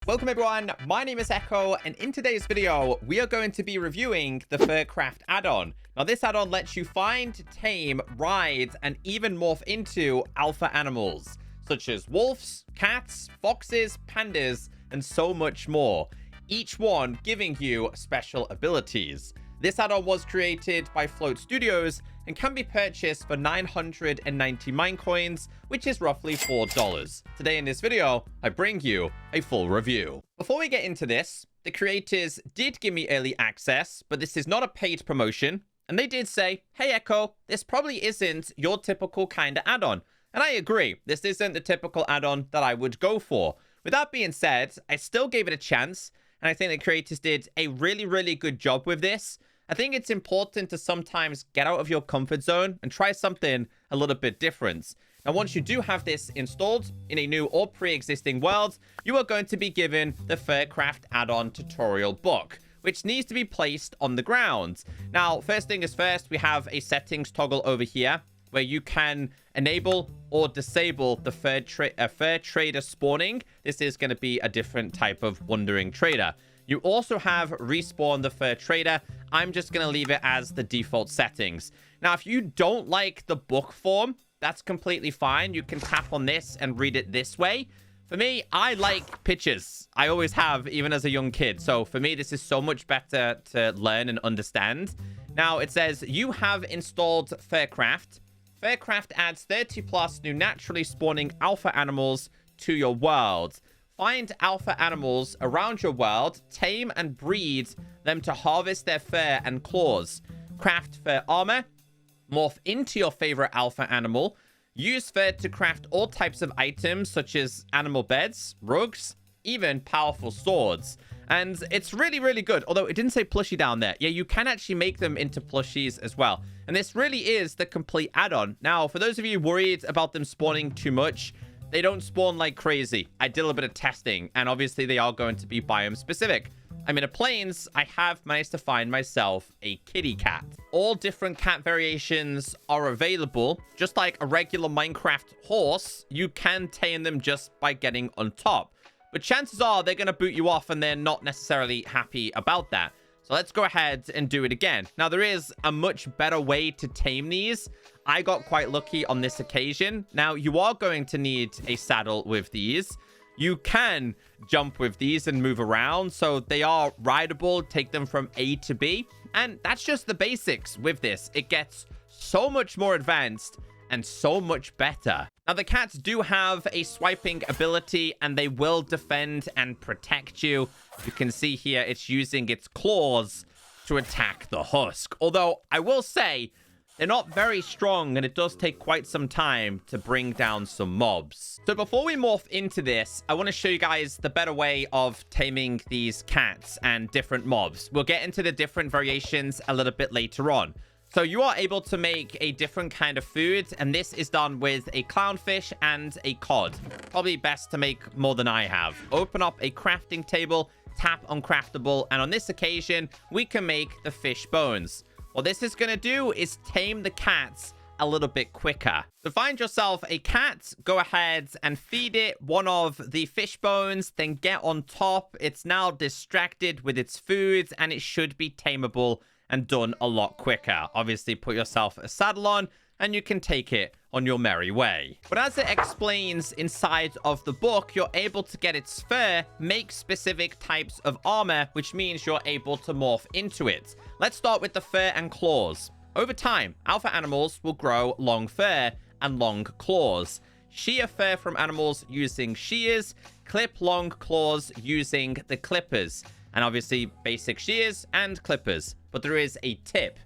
Welcome everyone, my name is Echo, and in today's video, we are going to be reviewing the Furcraft add-on. Now this add-on lets you find, tame, ride, and even morph into alpha animals, such as wolves, cats, foxes, pandas, and so much more, each one giving you special abilities. This add-on was created by Float Studios and can be purchased for 990 mine coins, which is roughly $4. Today in this video, I bring you a full review. Before we get into this, the creators did give me early access, but this is not a paid promotion. And they did say, hey Echo, this probably isn't your typical kind of add-on. And I agree, this isn't the typical add-on that I would go for. With that being said, I still gave it a chance, and I think the creators did a really good job with this. I think it's important to sometimes get out of your comfort zone and try something a little bit different. Now, once you do have this installed in a new or pre-existing world, you are going to be given the Furcraft add-on tutorial book, which needs to be placed on the ground. Now, first thing is first, we have a settings toggle over here where you can enable or disable the fur trader spawning. This is going to be a different type of wandering trader. You also have respawn the fur trader. I'm just going to leave it as the default settings. Now, if you don't like the book form, that's completely fine. You can tap on this and read it this way. For me, I like pictures. I always have, even as a young kid. So for me, this is so much better to learn and understand. Now, it says, you have installed Furcraft. Furcraft adds 30 plus new naturally spawning alpha animals to your world. Find alpha animals around your world, tame and breed them to harvest their fur and claws. Craft fur armor, morph into your favorite alpha animal. Use fur to craft all types of items such as animal beds, rugs, even powerful swords. And it's really good, although it didn't say plushie down there. Yeah, you can actually make them into plushies as well. And this really is the complete add-on. Now, for those of you worried about them spawning too much, they don't spawn like crazy. I did a little bit of testing, and obviously they are going to be biome specific. I'm in a plains. I have managed to find myself a kitty cat. All different cat variations are available. Just like a regular Minecraft horse, you can tame them just by getting on top. But chances are they're going to boot you off and they're not necessarily happy about that. So let's go ahead and do it again. Now, there is a much better way to tame these. I got quite lucky on this occasion. Now, you are going to need a saddle with these. You can jump with these and move around. So they are rideable. Take them from A to B. And that's just the basics with this. It gets so much more advanced and so much better. Now, the cats do have a swiping ability, and they will defend and protect you. You can see here it's using its claws to attack the husk. Although, I will say, they're not very strong, and it does take quite some time to bring down some mobs. So before we morph into this, I want to show you guys the better way of taming these cats and different mobs. We'll get into the different variations a little bit later on. So you are able to make a different kind of food, and this is done with a clownfish and a cod. Probably best to make more than I have. Open up a crafting table, tap on craftable, and on this occasion, we can make the fish bones. What this is going to do is tame the cats a little bit quicker. So find yourself a cat, go ahead and feed it one of the fish bones, then get on top. It's now distracted with its food, and it should be tameable and done a lot quicker. Obviously, put yourself a saddle on, and you can take it on your merry way. But as it explains inside of the book, you're able to get its fur, make specific types of armor, which means you're able to morph into it. Let's start with the fur and claws. Over time, alpha animals will grow long fur and long claws. Shear fur from animals using shears, clip long claws using the clippers. And obviously, basic shears and clippers. But there is a tip.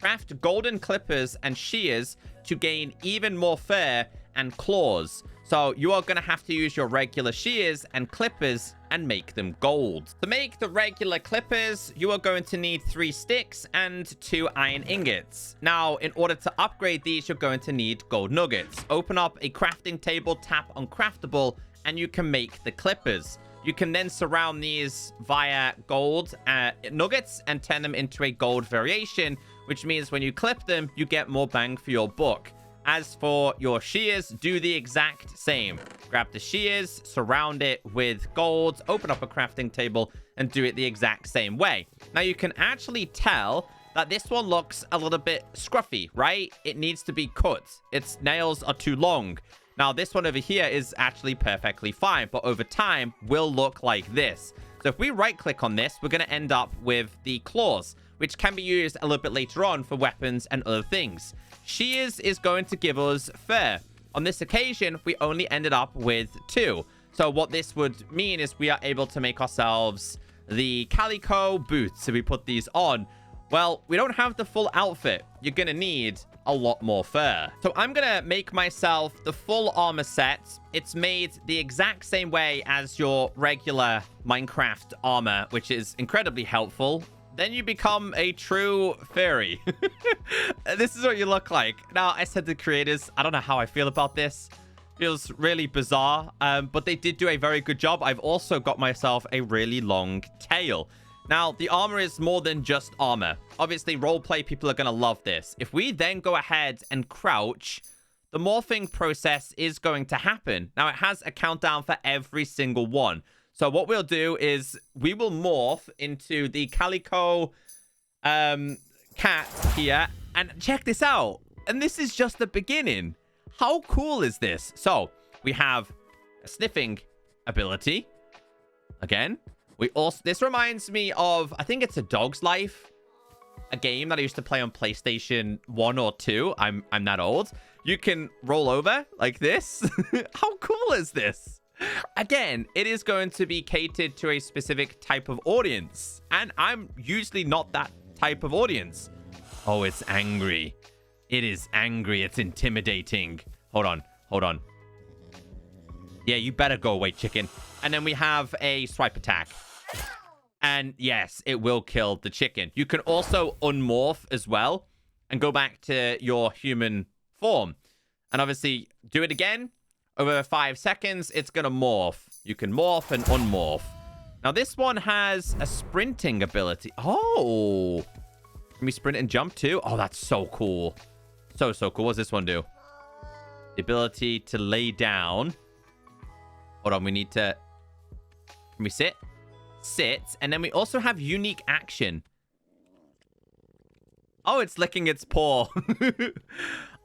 Craft golden clippers and shears to gain even more fur and claws. So you are going to have to use your regular shears and clippers and make them gold. To make the regular clippers, you are going to need 3 sticks and 2 iron ingots. Now, in order to upgrade these, you're going to need gold nuggets. Open up a crafting table, tap on craftable, and you can make the clippers. You can then surround these via gold nuggets and turn them into a gold variation, which means when you clip them, you get more bang for your buck. As for your shears, do the exact same. Grab the shears, surround it with gold, open up a crafting table, and do it the exact same way. Now, you can actually tell that this one looks a little bit scruffy, right? It needs to be cut. Its nails are too long. Now, this one over here is actually perfectly fine, but over time will look like this. So if we right-click on this, we're going to end up with the claws, which can be used a little bit later on for weapons and other things. Shears is going to give us fur. On this occasion, we only ended up with 2. So what this would mean is we are able to make ourselves the calico boots. So we put these on. Well, we don't have the full outfit. You're going to need a lot more fur. So I'm going to make myself the full armor set. It's made the exact same way as your regular Minecraft armor, which is incredibly helpful. Then you become a true furry. This is what you look like. Now, I said to the creators, I don't know how I feel about this. Feels really bizarre, but they did do a very good job. I've also got myself a really long tail. Now, the armor is more than just armor. Obviously, roleplay people are going to love this. If we then go ahead and crouch, the morphing process is going to happen. Now, it has a countdown for every single one. So what we'll do is we will morph into the calico cat here. And check this out. And this is just the beginning. How cool is this? So we have a sniffing ability. Again, this reminds me of, I think it's A Dog's Life, a game that I used to play on PlayStation 1 or 2. I'm that old. You can roll over like this. How cool is this? Again, it is going to be catered to a specific type of audience. And I'm usually not that type of audience. Oh, it's angry. It is angry. It's intimidating. Hold on. Hold on. Yeah, you better go away, chicken. And then we have a swipe attack. And yes, it will kill the chicken. You can also unmorph as well and go back to your human form. And obviously, do it again. Over 5 seconds, it's going to morph. You can morph and unmorph. Now, this one has a sprinting ability. Oh. Can we sprint and jump too? Oh, that's so cool. So cool. What does this one do? The ability to lay down. Hold on. We need to... Can we sit? Sit. And then we also have unique action. Oh, it's licking its paw.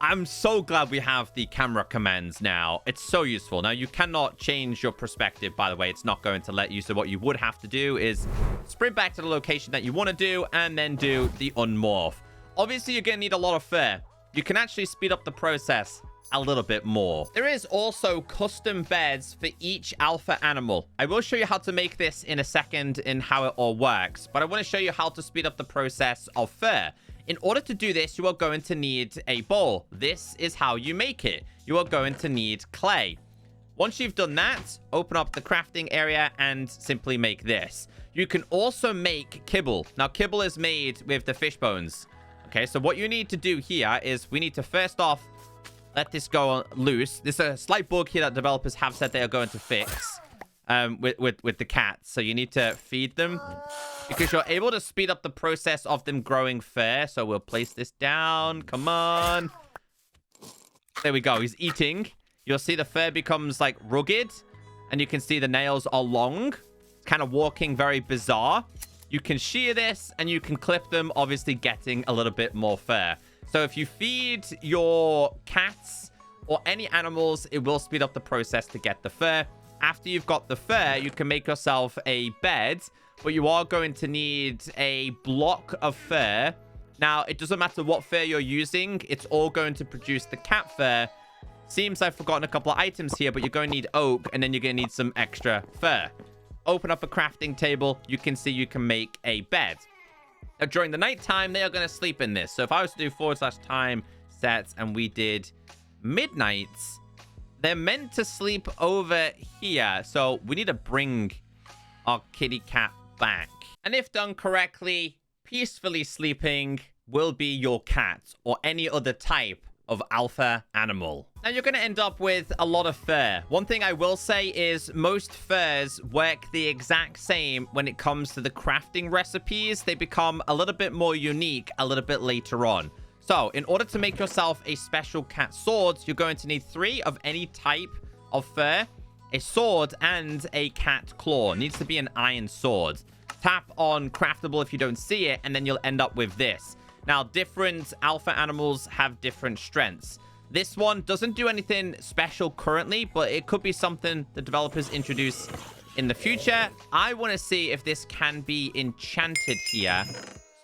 I'm so glad we have the camera commands now. It's so useful. Now, you cannot change your perspective, by the way. It's not going to let you. So what you would have to do is sprint back to the location that you want to do and then do the unmorph. Obviously, you're going to need a lot of fur. You can actually speed up the process a little bit more. There is also custom beds for each alpha animal. I will show you how to make this in a second in how it all works, but I want to show you how to speed up the process of fur. In order to do this, you are going to need a bowl. This is how you make it. You are going to need clay. Once you've done that, open up the crafting area and simply make this. You can also make kibble. Now, kibble is made with the fish bones. Okay, so what you need to do here is we need to first off let this go loose. There's a slight bug here that developers have said they are going to fix with the cats. So you need to feed them because you're able to speed up the process of them growing fur. So we'll place this down. Come on. There we go. He's eating. You'll see the fur becomes like rugged and you can see the nails are long. It's kind of walking very bizarre. You can shear this and you can clip them, obviously getting a little bit more fur. So if you feed your cats or any animals, it will speed up the process to get the fur. After you've got the fur, you can make yourself a bed, but you are going to need a block of fur. Now, it doesn't matter what fur you're using. It's all going to produce the cat fur. Seems I've forgotten a couple of items here, but you're going to need oak, and then you're going to need some extra fur. Open up a crafting table. You can see you can make a bed. Now, during the nighttime, they are going to sleep in this. So if I was to do /time sets and we did midnights, they're meant to sleep over here. So we need to bring our kitty cat back. And if done correctly, peacefully sleeping will be your cat or any other type of alpha animal. Now you're going to end up with a lot of fur. One thing I will say is most furs work the exact same when it comes to the crafting recipes. They become a little bit more unique a little bit later on. So in order to make yourself a special cat sword, you're going to need 3 of any type of fur, a sword, and a cat claw. It needs to be an iron sword. Tap on craftable if you don't see it, and then you'll end up with this. Now, different alpha animals have different strengths. This one doesn't do anything special currently, but it could be something the developers introduce in the future. I want to see if this can be enchanted here.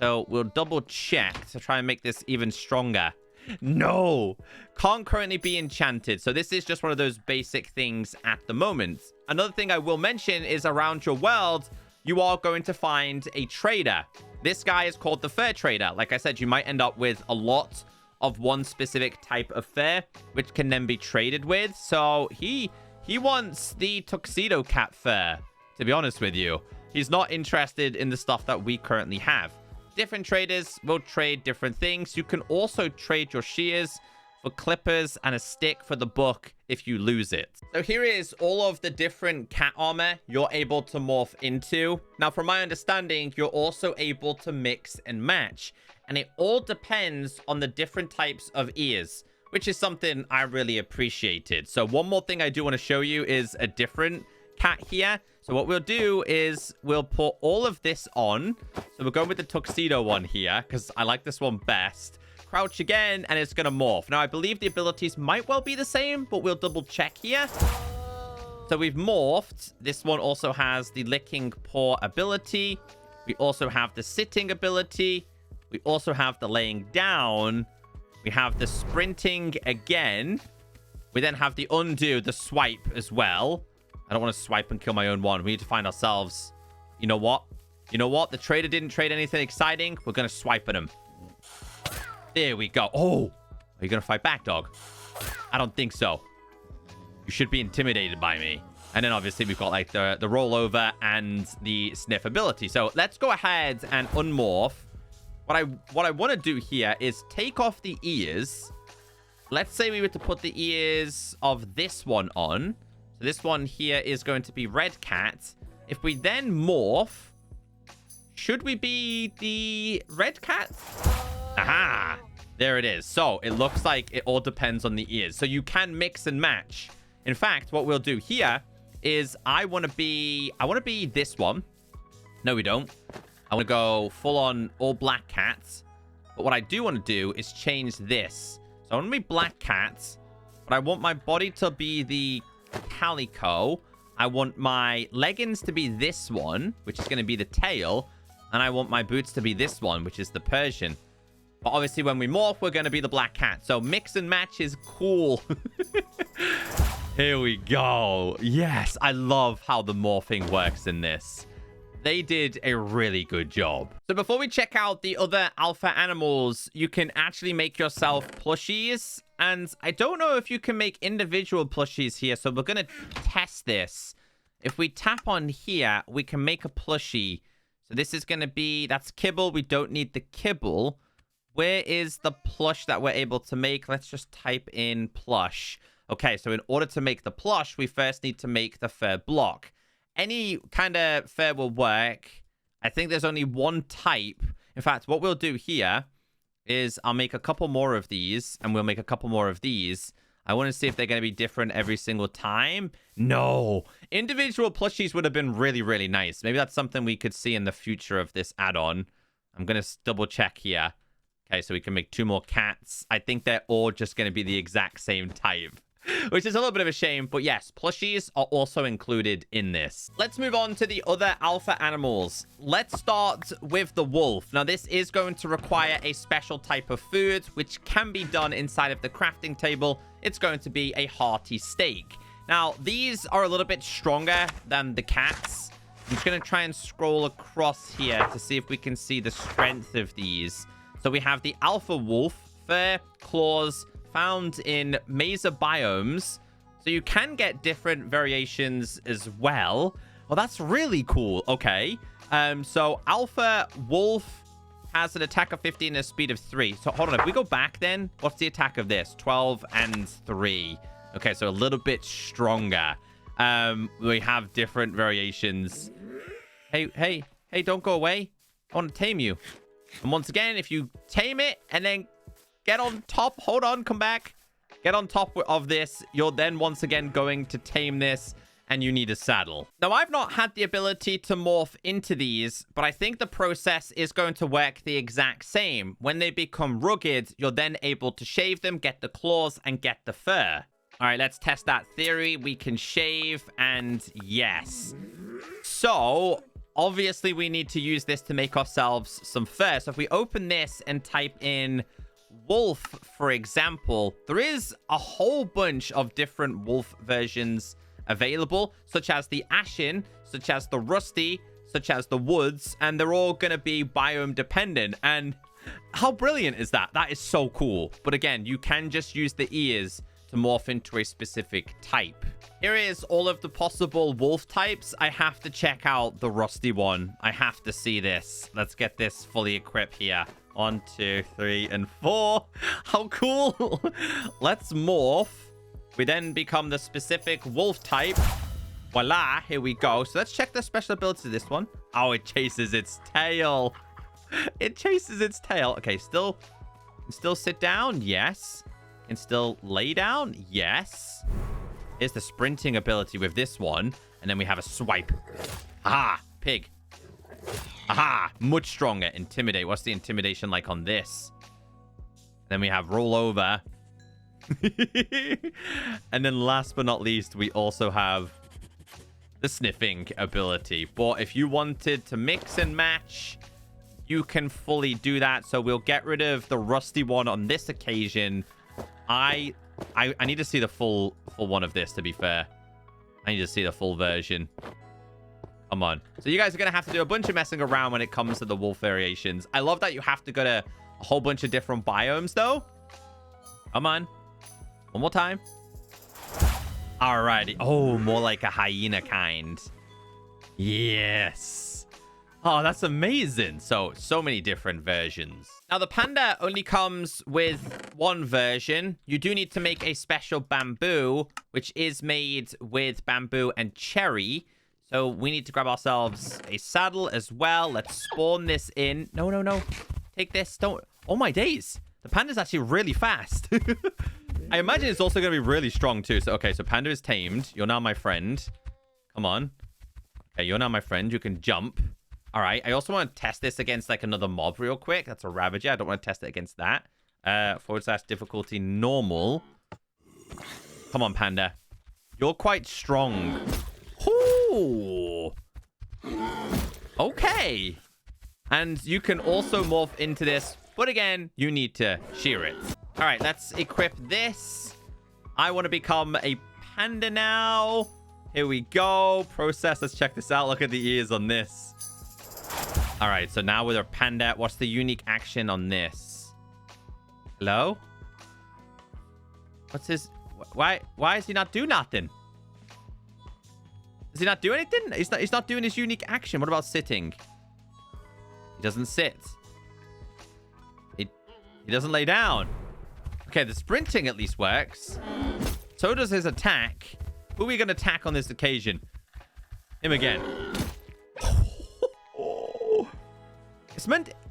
So we'll double check to try and make this even stronger. No, can't currently be enchanted. So this is just one of those basic things at the moment. Another thing I will mention is around your world, you are going to find a trader. This guy is called the fur trader. Like I said, you might end up with a lot of one specific type of fur, which can then be traded with. So he wants the tuxedo cat fur, to be honest with you. He's not interested in the stuff that we currently have. Different traders will trade different things. You can also trade your shears for clippers and a stick for the book if you lose it. So here is all of the different cat armor you're able to morph into. Now, from my understanding, you're also able to mix and match. And it all depends on the different types of ears, which is something I really appreciated. So one more thing I do want to show you is a different cat here. So what we'll do is we'll put all of this on. So we're going with the tuxedo one here because I like this one best. Crouch again, and it's going to morph. Now, I believe the abilities might well be the same, but we'll double check here. So we've morphed. This one also has the licking paw ability. We also have the sitting ability. We also have the laying down. We have the sprinting again. We then have the undo, the swipe as well. I don't want to swipe and kill my own one. We need to find ourselves... You know what? You know what? The trader didn't trade anything exciting. We're going to swipe at him. There we go. Oh! Are you going to fight back, dog? I don't think so. You should be intimidated by me. And then obviously we've got like the rollover and the sniff ability. So let's go ahead and unmorph. What I want to do here is take off the ears. Let's say we were to put the ears of this one on. So this one here is going to be red cat. If we then morph, should we be the red cat? Aha! There it is. So it looks like it all depends on the ears. So you can mix and match. In fact, what we'll do here is I want to be this one. No, we don't. I want to go full on all black cats. But what I do want to do is change this. So I want to be black cats, but I want my body to be the calico. I want my leggings to be this one, which is going to be the tail. And I want my boots to be this one, which is the Persian. But obviously when we morph, we're going to be the black cat. So mix and match is cool. Here we go. Yes, I love how the morphing works in this. They did a really good job. So before we check out the other alpha animals, you can actually make yourself plushies. And I don't know if you can make individual plushies here. So we're going to test this. If we tap on here, we can make a plushie. So this is going to be, that's kibble. We don't need the kibble. Where is the plush that we're able to make? Let's just type in plush. Okay, so in order to make the plush, we first need to make the fur block. Any kind of fur will work. I think there's only one type. In fact, what we'll do here is I'll make a couple more of these, and we'll make a couple more of these. I want to see if they're going to be different every single time. No. Individual plushies would have been really, really nice. Maybe that's something we could see in the future of this add-on. I'm going to double check here. Okay, so we can make 2 more cats. I think they're all just going to be the exact same type, which is a little bit of a shame. But yes, plushies are also included in this. Let's move on to the other alpha animals. Let's start with the wolf. Now, this is going to require a special type of food, which can be done inside of the crafting table. It's going to be a hearty steak. Now, these are a little bit stronger than the cats. I'm just going to try and scroll across here to see if we can see the strength of these. So we have the alpha wolf, fur, claws, found in mesa biomes. So you can get different variations as well. Well, that's really cool. Okay. So alpha wolf has an attack of 15 and a speed of 3. So hold on. If we go back then, what's the attack of this? 12 and 3. Okay, so a little bit stronger. We have different variations. Hey, don't go away. I want to tame you. And once again, if you tame it and then Get on top. Hold on. Come back. Get on top of this. You're then once again going to tame this, and you need a saddle. Now, I've not had the ability to morph into these, but I think the process is going to work the exact same. When they become rugged, you're then able to shave them, get the claws, and get the fur. All right, let's test that theory. We can shave, and yes. So, obviously, we need to use this to make ourselves some fur. So if we open this and type in wolf, for example, there is a whole bunch of different wolf versions available, such as the ashen, such as the rusty, such as the woods, and they're all going to be biome dependent. And how brilliant is that? That is so cool. But again, you can just use the ears to morph into a specific type. Here is all of the possible wolf types. I have to check out the rusty one. I have to see this. Let's get this fully equipped here. 1, 2, 3, and 4. How cool. Let's morph. We then become the specific wolf type. Voila, here we go. So let's check the special ability of this one. Oh, it chases its tail. It chases its tail. Okay, still sit down. Yes. And still lay down. Yes. Here's the sprinting ability with this one. And then we have a swipe. Aha, pig. Aha, much stronger. Intimidate. What's the intimidation like on this? Then we have roll over. And then last but not least, we also have the sniffing ability. But if you wanted to mix and match, you can fully do that. So we'll get rid of the rusty one on this occasion. I need to see the full one of this, to be fair. I need to see the full version. Come on. So you guys are going to have to do a bunch of messing around when it comes to the wolf variations. I love that you have to go to a whole bunch of different biomes, though. Come on. One more time. Alrighty. Oh, more like a hyena kind. Yes. Oh, that's amazing. So many different versions. Now, the panda only comes with one version. You do need to make a special bamboo, which is made with bamboo and cherry. So we need to grab ourselves a saddle as well. Let's spawn this in. No. Take this. Don't. Oh, my days. The panda's actually really fast. I imagine it's also going to be really strong, too. So, okay, so panda is tamed. You're now my friend. Come on. Okay, you're now my friend. You can jump. All right. I also want to test this against, like, another mob real quick. That's a ravager. I don't want to test it against that. / difficulty normal. Come on, panda. You're quite strong. Ooh. Okay. And you can also morph into this. But again, you need to shear it. All right, let's equip this. I want to become a panda now. Here we go. Process. Let's check this out. Look at the ears on this. All right, so now with our panda, what's the unique action on this? Hello? What's his... Why does he not do nothing? Does he not do anything? He's not doing his unique action. What about sitting? He doesn't sit. He doesn't lay down. Okay, the sprinting at least works. So does his attack. Who are we going to attack on this occasion? Him again.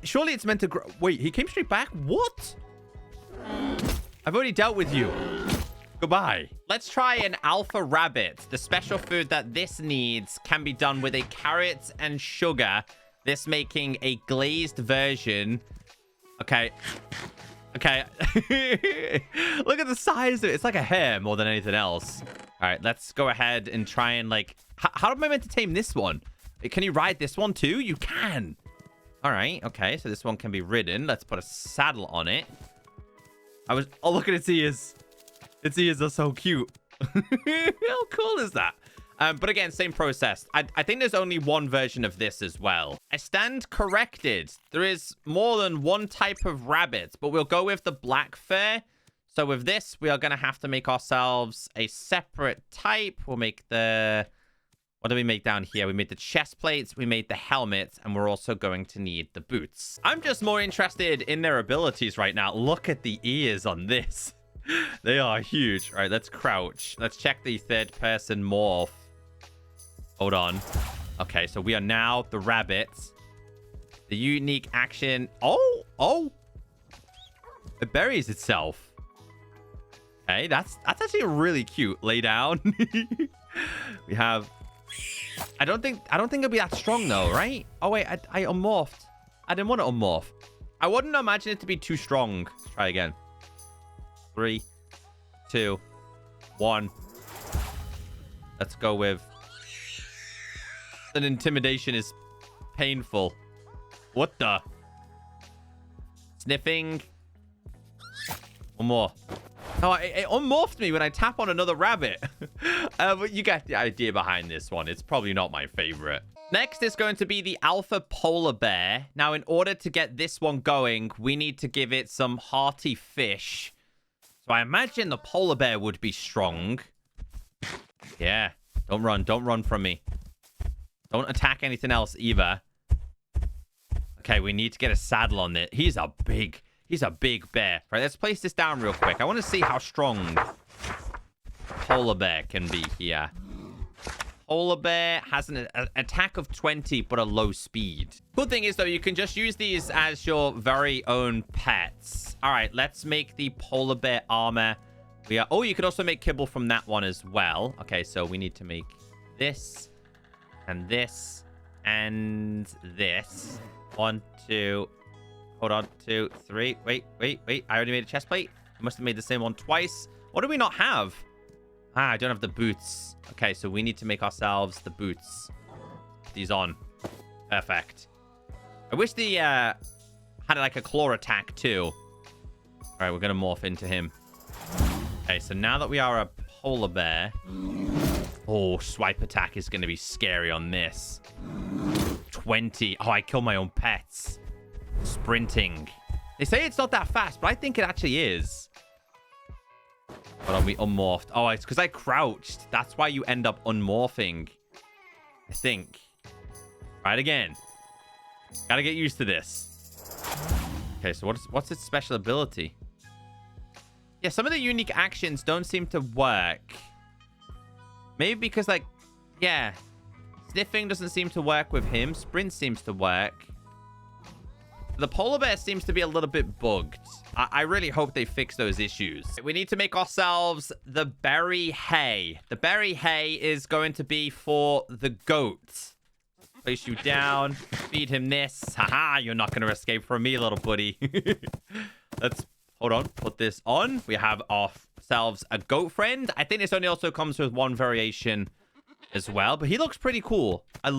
Surely it's meant to grow. Wait, he came straight back? What? I've already dealt with you. Goodbye. Let's try an alpha rabbit. The special food that this needs can be done with a carrot and sugar. This making a glazed version. Okay. Look at the size of it. It's like a hair more than anything else. All right, let's go ahead and try and like... How am I meant to tame this one? Can you ride this one too? You can. All right. Okay, so this one can be ridden. Let's put a saddle on it. Oh, look at its ears. Its ears are so cute. How cool is that? But again, same process. I think there's only one version of this as well. I stand corrected. There is more than one type of rabbit, but we'll go with the black fur. So with this, we are going to have to make ourselves a separate type. We'll make the... What do we make down here? We made the chest plates, we made the helmet, and we're also going to need the boots. I'm just more interested in their abilities right now. Look at the ears on this. They are huge. All right, let's crouch. Let's check the third-person morph. Hold on. Okay, so we are now the rabbits. The unique action. Oh. It buries itself. Okay, that's actually really cute. Lay down. We have... I don't think it'll be that strong though, right? Oh wait, I unmorphed. I didn't want to unmorph. I wouldn't imagine it to be too strong. Let's try again. 3, 2, 1. Let's go with... An intimidation is painful. What the? Sniffing. One more. Oh, it unmorphed me when I tap on another rabbit. But you get the idea behind this one. It's probably not my favorite. Next is going to be the alpha polar bear. Now, in order to get this one going, we need to give it some hearty fish. So I imagine the polar bear would be strong. Yeah. Don't run. Don't run from me. Don't attack anything else either. Okay, we need to get a saddle on it. He's a big bear. Right, let's place this down real quick. I want to see how strong polar bear can be here. Polar bear has an attack of 20, but a low speed. Cool thing is, though, you can just use these as your very own pets. All right, let's make the polar bear armor. Oh, you could also make kibble from that one as well. Okay, so we need to make this and this and this. 1, 2. Hold on. 2, 3. Wait. I already made a chest plate. I must have made the same one twice. What do we not have? I don't have the boots. Okay, so we need to make ourselves the boots. Put these on. Perfect. I wish the had like a claw attack too. All right, we're gonna morph into him. Okay, so now that we are a polar bear, oh, swipe attack is gonna be scary on this. 20. Oh, I kill my own pets. Sprinting. They say it's not that fast, but I think it actually is. Hold on, we unmorphed. Oh, it's because I crouched. That's why you end up unmorphing. I think. Try it again. Gotta get used to this. Okay, so what's its special ability? Yeah, some of the unique actions don't seem to work. Maybe because, like, yeah. Sniffing doesn't seem to work with him. Sprint seems to work. The polar bear seems to be a little bit bugged. I really hope they fix those issues. We need to make ourselves the berry hay. The berry hay is going to be for the goat. Place you down. Feed him this. Haha, you're not going to escape from me, little buddy. Let's, hold on, put this on. We have ourselves a goat friend. I think this only also comes with one variation as well, but he looks pretty cool. I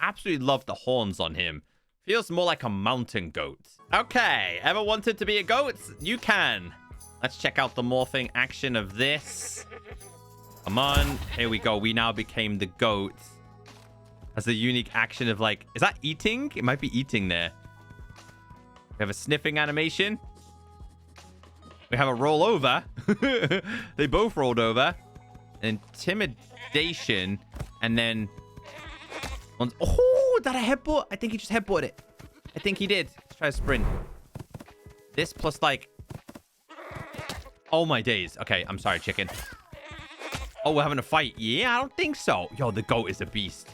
absolutely love the horns on him. Feels more like a mountain goat. Okay, ever wanted to be a goat? You can. Let's check out the morphing action of this. Come on, here we go. We now became the goat. Has a unique action of, like, is that eating? It might be eating there. We have a sniffing animation. We have a roll over. They both rolled over. Intimidation, and then oh, that a headbutt? I think he just headbutted it. I think he did. Let's try a sprint. This plus, like, oh my days. Okay, I'm sorry, chicken. Oh, we're having a fight. Yeah, I don't think so. Yo, the goat is a beast.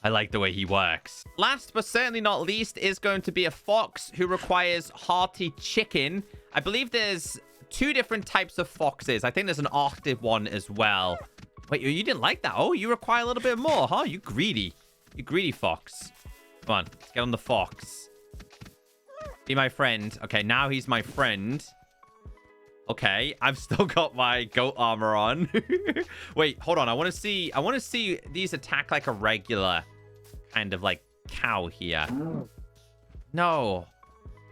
I like the way he works. Last but certainly not least is going to be a fox who requires hearty chicken. I believe there's 2 different types of foxes. I think there's an Arctic one as well. Wait, you didn't like that? Oh, you require a little bit more, huh? You greedy. You greedy fox. Come on, let's get on the fox. Be my friend. Okay, now he's my friend. Okay, I've still got my goat armor on. Wait, hold on. I want to see these attack like a regular kind of like cow here. No.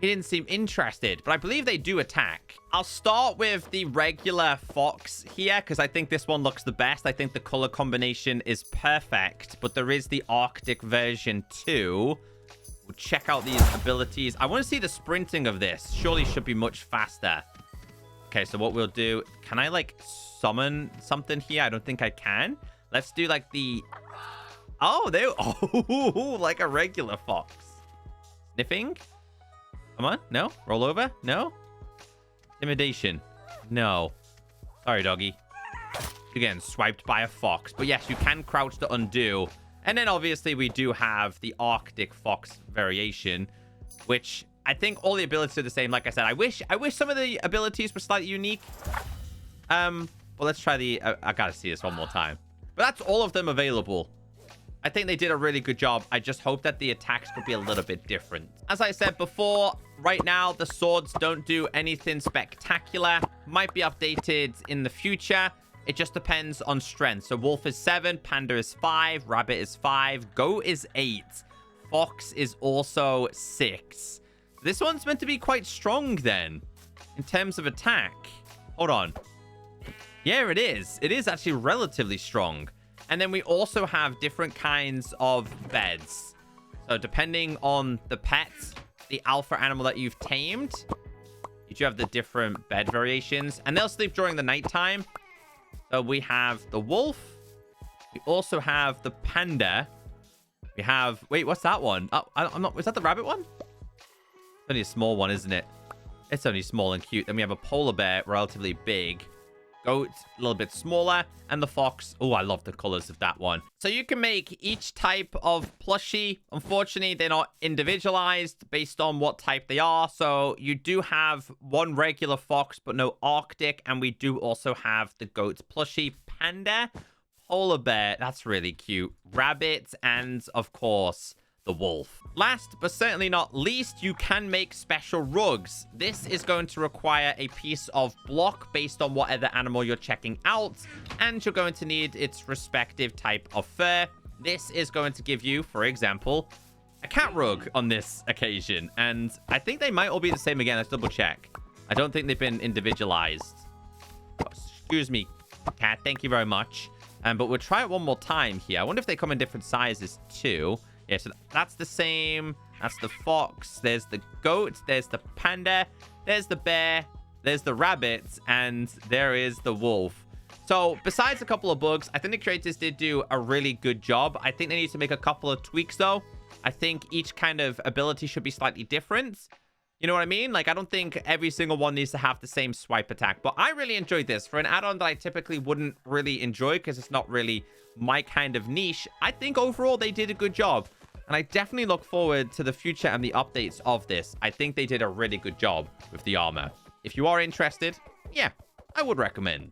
He didn't seem interested, but I believe they do attack. I'll start with the regular fox here because I think this one looks the best. I think the color combination is perfect, but there is the Arctic version too. We'll check out these abilities. I want to see the sprinting of this. Surely should be much faster. Okay, so what we'll do, can I like summon something here? I don't think I can. Let's do like the, oh, like a regular fox. Sniffing. Come on. No. Roll over. No. Intimidation. No. Sorry, doggy. Again, swiped by a fox. But yes, you can crouch to undo. And then obviously we do have the Arctic fox variation, which I think all the abilities are the same. Like I said, I wish some of the abilities were slightly unique. Well, let's try the... I gotta see this one more time. But that's all of them available. I think they did a really good job. I just hope that the attacks could be a little bit different. As I said before, right now, the swords don't do anything spectacular. Might be updated in the future. It just depends on strength. So wolf is 7, panda is 5, rabbit is 5, goat is 8, fox is also 6. This one's meant to be quite strong then, in terms of attack. Hold on. Yeah, it is. It is actually relatively strong. And then we also have different kinds of beds. So depending on the pet, the alpha animal that you've tamed, you do have the different bed variations. And they'll sleep during the nighttime. So we have the wolf. We also have the panda. We have... Wait, what's that one? Oh, I'm not... Was that the rabbit one? It's only a small one, isn't it? It's only small and cute. Then we have a polar bear, relatively big. Goat, a little bit smaller. And the fox. Oh, I love the colors of that one. So you can make each type of plushie. Unfortunately, they're not individualized based on what type they are. So you do have one regular fox, but no Arctic. And we do also have the goat plushie, panda, polar bear. That's really cute. Rabbit, and of course, the wolf. Last but certainly not least, you can make special rugs. This is going to require a piece of block based on whatever animal you're checking out, and you're going to need its respective type of fur. This is going to give you, for example, a cat rug on this occasion, and I think they might all be the same again. Let's double check. I don't think they've been individualized. Oh, excuse me, cat. Thank you very much. But we'll try it one more time here. I wonder if they come in different sizes too. Yeah, so that's the same. That's the fox. There's the goat. There's the panda. There's the bear. There's the rabbit. And there is the wolf. So besides a couple of bugs, I think the creators did do a really good job. I think they need to make a couple of tweaks, though. I think each kind of ability should be slightly different. You know what I mean? Like, I don't think every single one needs to have the same swipe attack. But I really enjoyed this. For an add-on that I typically wouldn't really enjoy because it's not really my kind of niche, I think overall they did a good job. And I definitely look forward to the future and the updates of this. I think they did a really good job with the armor. If you are interested, yeah, I would recommend.